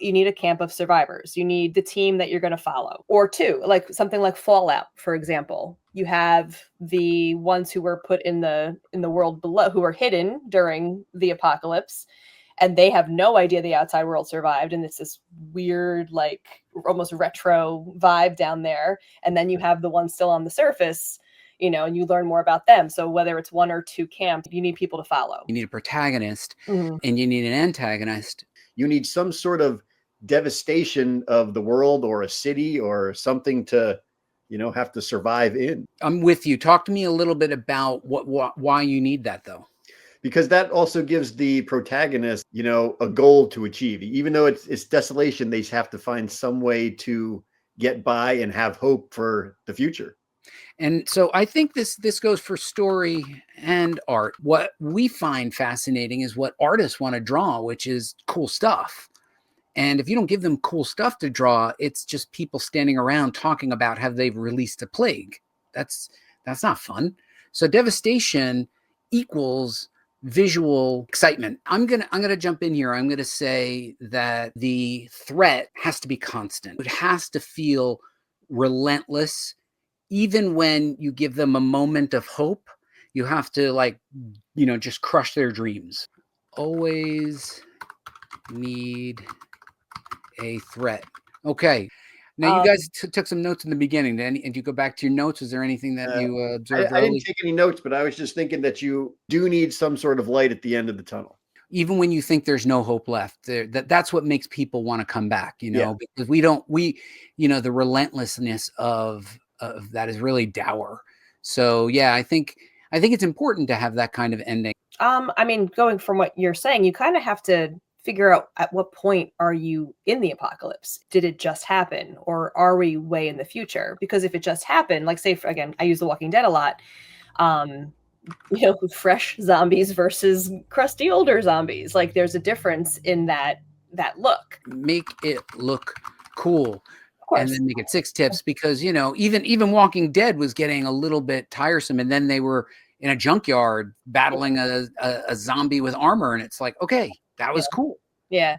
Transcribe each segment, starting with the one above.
You need a camp of survivors. You need the team that you're going to follow. Or two, like something like Fallout, for example. You have the ones who were put in the world below, who were hidden during the apocalypse, and they have no idea the outside world survived, and it's this weird, like almost retro vibe down there. And then you have the ones still on the surface, and you learn more about them. So whether it's one or two camps, you need people to follow. You need a protagonist, and you need an antagonist. You need some sort of devastation of the world or a city or something to, have to survive in. I'm with you. Talk to me a little bit about why you need that, though. Because that also gives the protagonist, a goal to achieve. Even though it's desolation, they have to find some way to get by and have hope for the future. And so I think this goes for story and art. What we find fascinating is what artists want to draw, which is cool stuff. And if you don't give them cool stuff to draw, it's just people standing around talking about how they've released a plague. That's not fun. So devastation equals visual excitement. I'm gonna jump in here. I'm gonna say that the threat has to be constant. It has to feel relentless. Even when you give them a moment of hope, you have to just crush their dreams. Always need a threat. Okay. Now you guys took some notes in the beginning. And you go back to your notes. Is there anything that you observed? I didn't take any notes, but I was just thinking that you do need some sort of light at the end of the tunnel. Even when you think there's no hope left, that's what makes people want to come back, because the relentlessness of that is really dour. So yeah, I think it's important to have that kind of ending. Going from what you're saying, you kind of have to figure out at what point are you in the apocalypse? Did it just happen, or are we way in the future? Because if it just happened, like say, again, I use The Walking Dead a lot, fresh zombies versus crusty older zombies. Like there's a difference in that look. Make it look cool. And then make it 6 tips, because even Walking Dead was getting a little bit tiresome, and then they were in a junkyard battling a zombie with armor, and it's like, okay, that was cool. Yeah.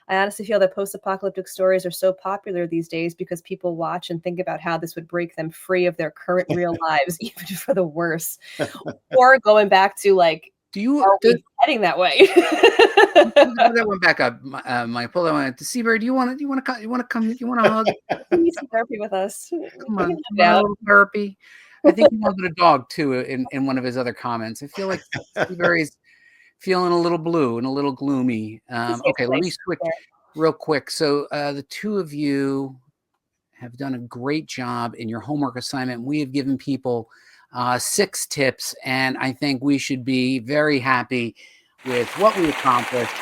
I honestly feel that post-apocalyptic stories are so popular these days because people watch and think about how this would break them free of their current real lives, even for the worse. Or going back to are we heading that way? Pull that one back up, Mike. Pull that one. Seabird, you want to hug? You need some therapy with us. Come on, therapy. I think he wanted a dog too in one of his other comments. I feel like Seabury's feeling a little blue and a little gloomy. Okay, let me switch real quick. So the two of you have done a great job in your homework assignment. We have given people 6 tips, and I think we should be very happy with what we accomplished.